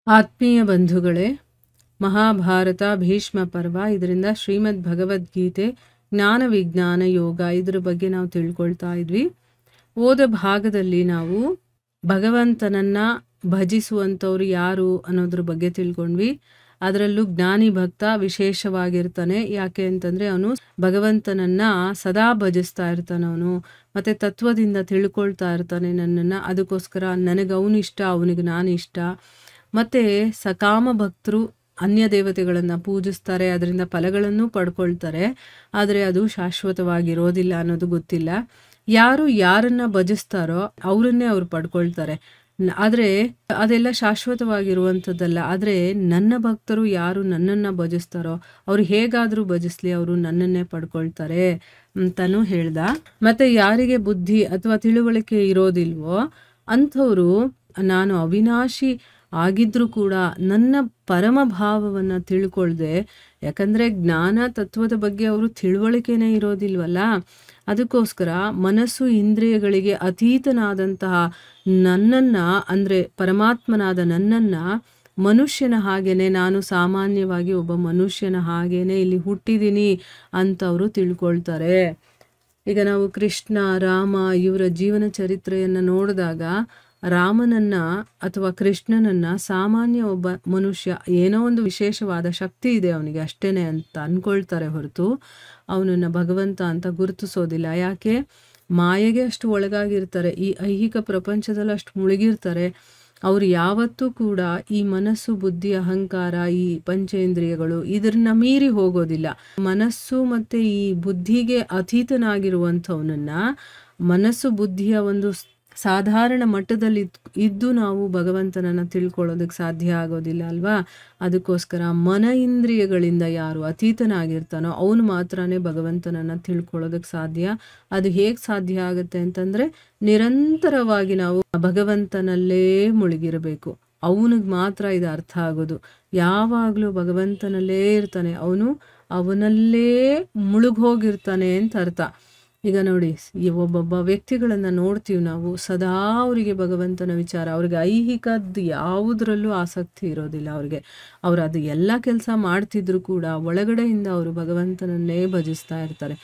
ಆತ್ಮೀಯ ಬಂಧುಗಳೇ, ಮಹಾಭಾರತ ಭೀಷ್ಮ ಪರ್ವ, ಇದರಿಂದ ಶ್ರೀಮದ್ ಭಗವದ್ಗೀತೆ, ಜ್ಞಾನ ವಿಜ್ಞಾನ ಯೋಗ ಇದ್ರ ಬಗ್ಗೆ ನಾವು ತಿಳ್ಕೊಳ್ತಾ ಇದ್ವಿ. ಓದ ಭಾಗದಲ್ಲಿ ನಾವು ಭಗವಂತನನ್ನ ಭಜಿಸುವಂಥವ್ರು ಯಾರು ಅನ್ನೋದ್ರ ಬಗ್ಗೆ ತಿಳ್ಕೊಂಡ್ವಿ. ಅದರಲ್ಲೂ ಜ್ಞಾನಿ ಭಕ್ತ ವಿಶೇಷವಾಗಿರ್ತಾನೆ. ಯಾಕೆ ಅಂತಂದ್ರೆ ಅವನು ಭಗವಂತನನ್ನ ಸದಾ ಭಜಿಸ್ತಾ ಇರ್ತಾನೆ. ಅವನು ಮತ್ತೆ ತತ್ವದಿಂದ ತಿಳ್ಕೊಳ್ತಾ ಇರ್ತಾನೆ ನನ್ನನ್ನು. ಅದಕ್ಕೋಸ್ಕರ ನನಗೆ ಅವನಿಷ್ಟ, ಅವನಿಗೆ ನಾನು ಇಷ್ಟ. ಮತ್ತೆ ಸಕಾಮ ಭಕ್ತರು ಅನ್ಯ ದೇವತೆಗಳನ್ನು ಪೂಜಿಸ್ತಾರೆ, ಅದರಿಂದ ಫಲಗಳನ್ನು ಪಡ್ಕೊಳ್ತಾರೆ. ಆದರೆ ಅದು ಶಾಶ್ವತವಾಗಿರೋದಿಲ್ಲ ಅನ್ನೋದು ಗೊತ್ತಿಲ್ಲ. ಯಾರು ಯಾರನ್ನ ಭಜಿಸ್ತಾರೋ ಅವರನ್ನೇ ಅವ್ರು ಪಡ್ಕೊಳ್ತಾರೆ. ಆದರೆ ಅದೆಲ್ಲ ಶಾಶ್ವತವಾಗಿರುವಂಥದ್ದಲ್ಲ. ಆದರೆ ನನ್ನ ಭಕ್ತರು ಯಾರು ನನ್ನನ್ನು ಭಜಿಸ್ತಾರೋ ಅವ್ರು ಹೇಗಾದರೂ ಭಜಿಸ್ಲಿ, ಅವರು ನನ್ನನ್ನೇ ಪಡ್ಕೊಳ್ತಾರೆ ಅಂತಲೂ ಹೇಳ್ದ. ಮತ್ತೆ ಯಾರಿಗೆ ಬುದ್ಧಿ ಅಥವಾ ತಿಳುವಳಿಕೆ ಇರೋದಿಲ್ವೋ ಅಂಥವರು ನಾನು ಅವಿನಾಶಿ ಆಗಿದ್ರೂ ಕೂಡ ನನ್ನ ಪರಮ ಭಾವವನ್ನು ತಿಳ್ಕೊಳ್ದೆ, ಯಾಕಂದರೆ ಜ್ಞಾನ ತತ್ವದ ಬಗ್ಗೆ ಅವರು ತಿಳುವಳಿಕೆನೇ ಇರೋದಿಲ್ವಲ್ಲ, ಅದಕ್ಕೋಸ್ಕರ ಮನಸ್ಸು ಇಂದ್ರಿಯಗಳಿಗೆ ಅತೀತನಾದಂತಹ ನನ್ನನ್ನು, ಅಂದರೆ ಪರಮಾತ್ಮನಾದ ನನ್ನನ್ನು ಮನುಷ್ಯನ ಹಾಗೇನೆ, ನಾನು ಸಾಮಾನ್ಯವಾಗಿ ಒಬ್ಬ ಮನುಷ್ಯನ ಹಾಗೇನೆ ಇಲ್ಲಿ ಹುಟ್ಟಿದ್ದೀನಿ ಅಂತವರು ತಿಳ್ಕೊಳ್ತಾರೆ. ಈಗ ನಾವು ಕೃಷ್ಣ, ರಾಮ ಇವರ ಜೀವನ ಚರಿತ್ರೆಯನ್ನು ನೋಡಿದಾಗ ರಾಮನನ್ನ ಅಥವಾ ಕೃಷ್ಣನನ್ನ ಸಾಮಾನ್ಯ ಒಬ್ಬ ಮನುಷ್ಯ, ಏನೋ ಒಂದು ವಿಶೇಷವಾದ ಶಕ್ತಿ ಇದೆ ಅವನಿಗೆ ಅಷ್ಟೇನೆ ಅಂತ ಅಂದ್ಕೊಳ್ತಾರೆ ಹೊರತು ಅವನನ್ನು ಭಗವಂತ ಅಂತ ಗುರುತಿಸೋದಿಲ್ಲ. ಯಾಕೆ? ಮಾಯೆಗೆ ಅಷ್ಟು ಒಳಗಾಗಿರ್ತಾರೆ, ಈ ಐಹಿಕ ಪ್ರಪಂಚದಲ್ಲಿ ಅಷ್ಟು ಮುಳುಗಿರ್ತಾರೆ. ಅವರು ಯಾವತ್ತೂ ಕೂಡ ಈ ಮನಸ್ಸು, ಬುದ್ಧಿ, ಅಹಂಕಾರ, ಈ ಪಂಚೇಂದ್ರಿಯಗಳು ಇದನ್ನ ಮೀರಿ ಹೋಗೋದಿಲ್ಲ. ಮನಸ್ಸು ಮತ್ತು ಈ ಬುದ್ಧಿಗೆ ಅತೀತನಾಗಿರುವಂಥವನನ್ನ, ಮನಸ್ಸು ಬುದ್ಧಿಯ ಒಂದು ಸಾಧಾರಣ ಮಟ್ಟದಲ್ಲಿ ಇದ್ದು ನಾವು ಭಗವಂತನನ್ನು ತಿಳ್ಕೊಳ್ಳೋದಕ್ಕೆ ಸಾಧ್ಯ ಆಗೋದಿಲ್ಲ ಅಲ್ವಾ. ಅದಕ್ಕೋಸ್ಕರ ಮನ ಇಂದ್ರಿಯಗಳಿಂದ ಯಾರು ಅತೀತನಾಗಿರ್ತಾನೋ ಅವನು ಮಾತ್ರನೇ ಭಗವಂತನನ್ನು ತಿಳ್ಕೊಳ್ಳೋದಕ್ಕೆ ಸಾಧ್ಯ. ಅದು ಹೇಗೆ ಸಾಧ್ಯ ಆಗುತ್ತೆ ಅಂತಂದರೆ ನಿರಂತರವಾಗಿ ನಾವು ಭಗವಂತನಲ್ಲೇ ಮುಳುಗಿರಬೇಕು. ಅವನಿಗೆ ಮಾತ್ರ ಇದು ಅರ್ಥ ಆಗೋದು. ಯಾವಾಗಲೂ ಭಗವಂತನಲ್ಲೇ ಇರ್ತಾನೆ, ಅವನಲ್ಲೇ ಮುಳುಗೋಗಿರ್ತಾನೆ ಅಂತ ಅರ್ಥ. ಈಗ ನೋಡಿ, ಈ ಒಬ್ಬೊಬ್ಬ ವ್ಯಕ್ತಿಗಳನ್ನು ನೋಡ್ತೀವಿ ನಾವು, ಸದಾ ಅವರಿಗೆ ಭಗವಂತನ ವಿಚಾರ, ಅವ್ರಿಗೆ ಐಹಿಕದ್ದು ಯಾವುದರಲ್ಲೂ ಆಸಕ್ತಿ ಇರೋದಿಲ್ಲ. ಅವ್ರು ಅದು ಎಲ್ಲ ಕೆಲಸ ಮಾಡ್ತಿದ್ರು ಕೂಡ ಒಳಗಡೆಯಿಂದ ಅವರು ಭಗವಂತನನ್ನೇ ಭಜಿಸ್ತಾ ಇರ್ತಾರೆ.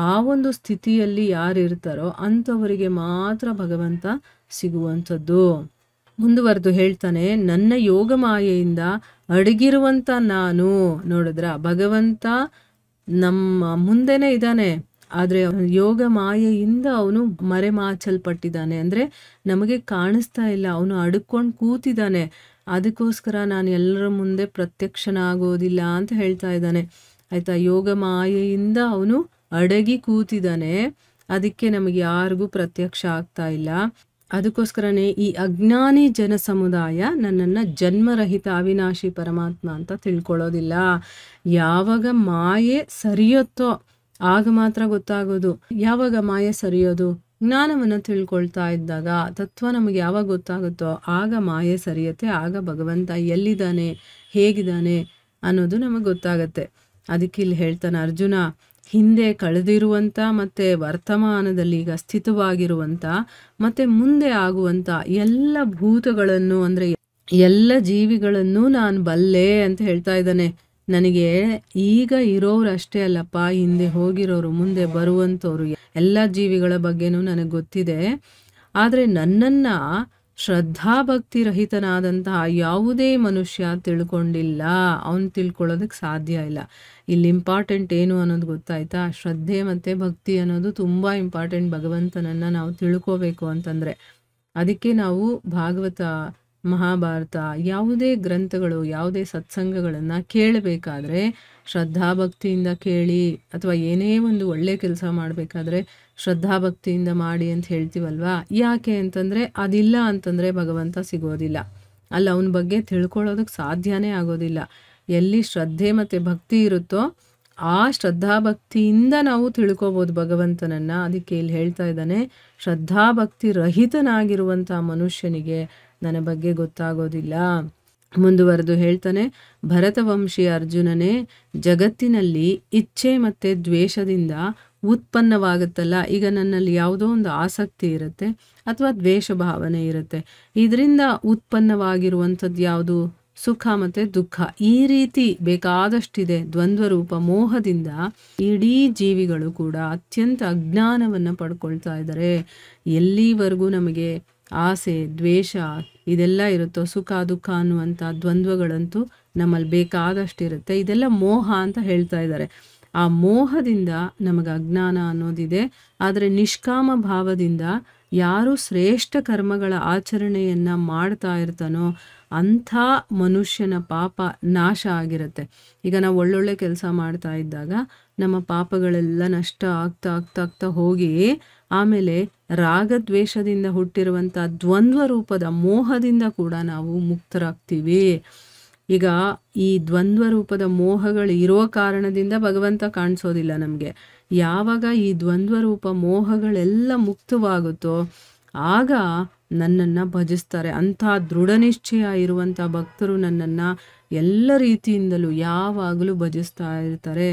ಆ ಒಂದು ಸ್ಥಿತಿಯಲ್ಲಿ ಯಾರು ಇರ್ತಾರೋ ಅಂಥವರಿಗೆ ಮಾತ್ರ ಭಗವಂತ ಸಿಗುವಂಥದ್ದು. ಮುಂದುವರೆದು ಹೇಳ್ತಾನೆ, ನನ್ನ ಯೋಗ ಮಾಯೆಯಿಂದ ಅಡಗಿರುವಂಥ ನಾನು. ನೋಡಿದ್ರ, ಭಗವಂತ ನಮ್ಮ ಮುಂದೆನೇ ಇದ್ದಾನೆ, ಆದರೆ ಯೋಗ ಮಾಯೆಯಿಂದ ಅವನು ಮರೆಮಾಚಲ್ಪಟ್ಟಿದ್ದಾನೆ. ಅಂದರೆ ನಮಗೆ ಕಾಣಿಸ್ತಾ ಇಲ್ಲ, ಅವನು ಅಡ್ಕೊಂಡು ಕೂತಿದ್ದಾನೆ. ಅದಕ್ಕೋಸ್ಕರ ನಾನು ಎಲ್ಲರ ಮುಂದೆ ಪ್ರತ್ಯಕ್ಷನಾಗೋದಿಲ್ಲ ಅಂತ ಹೇಳ್ತಾ ಇದ್ದಾನೆ. ಆಯಿತಾ? ಯೋಗ ಮಾಯೆಯಿಂದ ಅವನು ಅಡಗಿ ಕೂತಿದ್ದಾನೆ, ಅದಕ್ಕೆ ನಮಗೆ ಯಾರಿಗೂ ಪ್ರತ್ಯಕ್ಷ ಆಗ್ತಾ ಇಲ್ಲ. ಅದಕ್ಕೋಸ್ಕರನೇ ಈ ಅಜ್ಞಾನಿ ಜನ ಸಮುದಾಯ ನನ್ನನ್ನು ಜನ್ಮರಹಿತ ಅವಿನಾಶಿ ಪರಮಾತ್ಮ ಅಂತ ತಿಳ್ಕೊಳ್ಳೋದಿಲ್ಲ. ಯಾವಾಗ ಮಾಯೆ ಸರಿಯುತ್ತೋ ಆಗ ಮಾತ್ರ ಗೊತ್ತಾಗೋದು. ಯಾವಾಗ ಮಾಯೆ ಸರಿಯೋದು? ಜ್ಞಾನವನ್ನು ತಿಳ್ಕೊಳ್ತಾ ಇದ್ದಾಗ, ತತ್ವ ನಮಗೆ ಯಾವಾಗ ಗೊತ್ತಾಗುತ್ತೋ ಆಗ ಮಾಯೆ ಸರಿಯುತ್ತೆ. ಆಗ ಭಗವಂತ ಎಲ್ಲಿದ್ದಾನೆ, ಹೇಗಿದ್ದಾನೆ ಅನ್ನೋದು ನಮಗೆ ಗೊತ್ತಾಗತ್ತೆ. ಅದಕ್ಕೆ ಇಲ್ಲಿ ಹೇಳ್ತಾನೆ ಅರ್ಜುನ, ಹಿಂದೆ ಕಳೆದಿರುವಂಥ ಮತ್ತು ವರ್ತಮಾನದಲ್ಲಿ ಈಗ ಸ್ಥಿತವಾಗಿರುವಂಥ ಮತ್ತು ಮುಂದೆ ಆಗುವಂಥ ಎಲ್ಲ ಭೂತಗಳನ್ನು, ಅಂದರೆ ಎಲ್ಲ ಜೀವಿಗಳನ್ನು ನಾನು ಬಲ್ಲೆ ಅಂತ ಹೇಳ್ತಾ ಇದ್ದಾನೆ. ನನಗೆ ಈಗ ಇರೋರು ಅಷ್ಟೇ ಅಲ್ಲಪ್ಪ, ಹಿಂದೆ ಹೋಗಿರೋರು, ಮುಂದೆ ಬರುವಂಥವ್ರು, ಎಲ್ಲ ಜೀವಿಗಳ ಬಗ್ಗೆನೂ ನನಗೆ ಗೊತ್ತಿದೆ. ಆದರೆ ನನ್ನನ್ನು ಶ್ರದ್ಧಾಭಕ್ತಿ ರಹಿತನಾದಂತಹ ಯಾವುದೇ ಮನುಷ್ಯ ತಿಳ್ಕೊಂಡಿಲ್ಲ, ಅವನು ತಿಳ್ಕೊಳ್ಳೋದಕ್ಕೆ ಸಾಧ್ಯ ಇಲ್ಲ. ಇಲ್ಲಿ ಇಂಪಾರ್ಟೆಂಟ್ ಏನು ಅನ್ನೋದು ಗೊತ್ತಾಯ್ತಾ? ಶ್ರದ್ಧೆ ಮತ್ತು ಭಕ್ತಿ ಅನ್ನೋದು ತುಂಬ ಇಂಪಾರ್ಟೆಂಟ್. ಭಗವಂತನನ್ನು ನಾವು ತಿಳ್ಕೋಬೇಕು ಅಂತಂದರೆ ಅದಕ್ಕೆ ನಾವು ಭಾಗವತ, ಮಹಾಭಾರತ, ಯಾವುದೇ ಗ್ರಂಥಗಳು, ಯಾವುದೇ ಸತ್ಸಂಗಗಳನ್ನು ಕೇಳಬೇಕಾದ್ರೆ ಶ್ರದ್ಧಾಭಕ್ತಿಯಿಂದ ಕೇಳಿ, ಅಥವಾ ಏನೇ ಒಂದು ಒಳ್ಳೆ ಕೆಲಸ ಮಾಡಬೇಕಾದ್ರೆ ಶ್ರದ್ಧಾಭಕ್ತಿಯಿಂದ ಮಾಡಿ ಅಂತ ಹೇಳ್ತೀವಲ್ವಾ. ಯಾಕೆ ಅಂತಂದರೆ ಅದಿಲ್ಲ ಅಂತಂದರೆ ಭಗವಂತ ಸಿಗೋದಿಲ್ಲ, ಅಲ್ಲ ಅವನ ಬಗ್ಗೆ ತಿಳ್ಕೊಳ್ಳೋದಕ್ಕೆ ಸಾಧ್ಯನೇ ಆಗೋದಿಲ್ಲ. ಎಲ್ಲಿ ಶ್ರದ್ಧೆ ಮತ್ತು ಭಕ್ತಿ ಇರುತ್ತೋ ಆ ಶ್ರದ್ಧಾಭಕ್ತಿಯಿಂದ ನಾವು ತಿಳ್ಕೊಬೋದು ಭಗವಂತನನ್ನು. ಅದಕ್ಕೆ ಇಲ್ಲಿ ಹೇಳ್ತಾ ಇದ್ದಾನೆ, ಶ್ರದ್ಧಾಭಕ್ತಿ ರಹಿತನಾಗಿರುವಂಥ ಮನುಷ್ಯನಿಗೆ ನನ್ನ ಬಗ್ಗೆ ಗೊತ್ತಾಗೋದಿಲ್ಲ. ಮುಂದುವರೆದು ಹೇಳ್ತಾನೆ, ಭರತವಂಶಿ ಅರ್ಜುನನೇ, ಜಗತ್ತಿನಲ್ಲಿ ಇಚ್ಛೆ ಮತ್ತು ದ್ವೇಷದಿಂದ ಉತ್ಪನ್ನವಾಗುತ್ತಲ್ಲ, ಈಗ ನನ್ನಲ್ಲಿ ಯಾವುದೋ ಒಂದು ಆಸಕ್ತಿ ಇರುತ್ತೆ ಅಥವಾ ದ್ವೇಷ ಭಾವನೆ ಇರುತ್ತೆ, ಇದರಿಂದ ಉತ್ಪನ್ನವಾಗಿರುವಂಥದ್ದು ಯಾವುದು? ಸುಖ ಮತ್ತು ದುಃಖ, ಈ ರೀತಿ ಬೇಕಾದಷ್ಟಿದೆ. ದ್ವಂದ್ವ ರೂಪ ಮೋಹದಿಂದ ಇಡೀ ಜೀವಿಗಳು ಕೂಡ ಅತ್ಯಂತ ಅಜ್ಞಾನವನ್ನು ಪಡ್ಕೊಳ್ತಾ ಇದ್ದಾರೆ. ಎಲ್ಲಿವರೆಗೂ ನಮಗೆ ಆಸೆ, ದ್ವೇಷ ಇದೆಲ್ಲ ಇರುತ್ತೋ, ಸುಖ ದುಃಖ ಅನ್ನುವಂಥ ದ್ವಂದ್ವಗಳಂತೂ ನಮ್ಮಲ್ಲಿ ಬೇಕಾದಷ್ಟಿರುತ್ತೆ. ಇದೆಲ್ಲ ಮೋಹ ಅಂತ ಹೇಳ್ತಾ ಇದ್ದಾರೆ. ಆ ಮೋಹದಿಂದ ನಮಗೆ ಅಜ್ಞಾನ ಅನ್ನೋದಿದೆ. ಆದರೆ ನಿಷ್ಕಾಮ ಭಾವದಿಂದ ಯಾರು ಶ್ರೇಷ್ಠ ಕರ್ಮಗಳ ಆಚರಣೆಯನ್ನು ಮಾಡ್ತಾ ಇರ್ತಾನೋ ಅಂಥ ಮನುಷ್ಯನ ಪಾಪ ನಾಶ ಆಗಿರುತ್ತೆ. ಈಗ ನಾವು ಒಳ್ಳೊಳ್ಳೆ ಕೆಲಸ ಮಾಡ್ತಾ ಇದ್ದಾಗ ನಮ್ಮ ಪಾಪಗಳೆಲ್ಲ ನಷ್ಟ ಆಗ್ತಾ ಆಗ್ತಾ ಆಗ್ತಾ ಹೋಗಿ ಆಮೇಲೆ ರಾಗದ್ವೇಷದಿಂದ ಹುಟ್ಟಿರುವಂಥ ದ್ವಂದ್ವ ರೂಪದ ಮೋಹದಿಂದ ಕೂಡ ನಾವು ಮುಕ್ತರಾಗ್ತೀವಿ. ಈಗ ಈ ದ್ವಂದ್ವ ರೂಪದ ಮೋಹಗಳು ಇರೋ ಕಾರಣದಿಂದ ಭಗವಂತ ಕಾಣಿಸೋದಿಲ್ಲ ನಮಗೆ. ಯಾವಾಗ ಈ ದ್ವಂದ್ವ ರೂಪ ಮೋಹಗಳೆಲ್ಲ ಮುಕ್ತವಾಗುತ್ತೋ ಆಗ ನನ್ನನ್ನು ಭಜಿಸ್ತಾರೆ. ಅಂಥ ದೃಢ ನಿಶ್ಚಯ ಇರುವಂಥ ಭಕ್ತರು ನನ್ನನ್ನು ಎಲ್ಲ ರೀತಿಯಿಂದಲೂ ಯಾವಾಗಲೂ ಭಜಿಸ್ತಾ ಇರ್ತಾರೆ.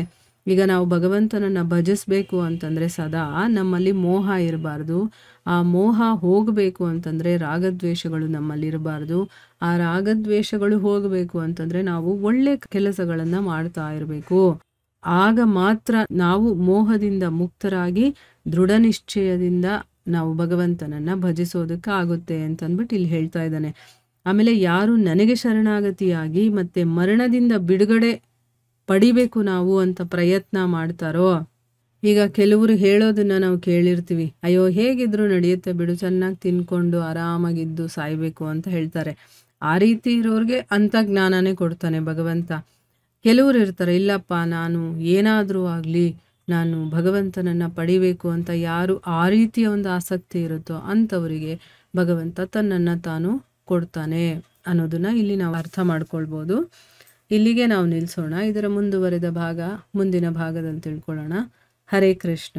ಈಗ ನಾವು ಭಗವಂತನನ್ನು ಭಜಿಸ್ಬೇಕು ಅಂತಂದರೆ ಸದಾ ನಮ್ಮಲ್ಲಿ ಮೋಹ ಇರಬಾರ್ದು. ಆ ಮೋಹ ಹೋಗಬೇಕು ಅಂತಂದರೆ ರಾಗದ್ವೇಷಗಳು ನಮ್ಮಲ್ಲಿರಬಾರ್ದು. ಆ ರಾಗದ್ವೇಷಗಳು ಹೋಗಬೇಕು ಅಂತಂದರೆ ನಾವು ಒಳ್ಳೆ ಕೆಲಸಗಳನ್ನು ಮಾಡ್ತಾ ಇರಬೇಕು. ಆಗ ಮಾತ್ರ ನಾವು ಮೋಹದಿಂದ ಮುಕ್ತರಾಗಿ ದೃಢ ನಿಶ್ಚಯದಿಂದ ನಾವು ಭಗವಂತನನ್ನು ಭಜಿಸೋದಕ್ಕಾಗುತ್ತೆ ಅಂತಂದ್ಬಿಟ್ಟು ಇಲ್ಲಿ ಹೇಳ್ತಾ ಇದ್ದಾನೆ. ಆಮೇಲೆ ಯಾರು ನನಗೆ ಶರಣಾಗತಿಯಾಗಿ ಮತ್ತು ಮರಣದಿಂದ ಬಿಡುಗಡೆ ಪಡಿಬೇಕು ನಾವು ಅಂತ ಪ್ರಯತ್ನ ಮಾಡ್ತಾರೋ, ಈಗ ಕೆಲವರು ಹೇಳೋದನ್ನು ನಾವು ಕೇಳಿರ್ತೀವಿ, ಅಯ್ಯೋ ಹೇಗಿದ್ರು ನಡೆಯುತ್ತೆ ಬಿಡು, ಚೆನ್ನಾಗಿ ತಿನ್ಕೊಂಡು ಆರಾಮಾಗಿದ್ದು ಸಾಯಬೇಕು ಅಂತ ಹೇಳ್ತಾರೆ. ಆ ರೀತಿ ಇರೋರಿಗೆ ಅಂಥ ಜ್ಞಾನನೇ ಕೊಡ್ತಾನೆ ಭಗವಂತ. ಕೆಲವರು ಇರ್ತಾರೆ, ಇಲ್ಲಪ್ಪ ನಾನು ಏನಾದರೂ ಆಗಲಿ ನಾನು ಭಗವಂತನನ್ನು ಪಡಿಬೇಕು ಅಂತ ಯಾರು ಆ ರೀತಿಯ ಒಂದು ಆಸಕ್ತಿ ಇರುತ್ತೋ ಅಂಥವರಿಗೆ ಭಗವಂತ ತನ್ನನ್ನು ತಾನು ಕೊಡ್ತಾನೆ ಅನ್ನೋದನ್ನು ಇಲ್ಲಿ ನಾವು ಅರ್ಥ ಮಾಡ್ಕೊಳ್ಬೋದು. ಇಲ್ಲಿಗೆ ನಾವು ನಿಲ್ಲಿಸೋಣ. ಇದರ ಮುಂದುವರೆದ ಭಾಗ ಮುಂದಿನ ಭಾಗದಲ್ಲಿ ತಿಳ್ಕೊಳ್ಳೋಣ. ಹರೇ ಕೃಷ್ಣ.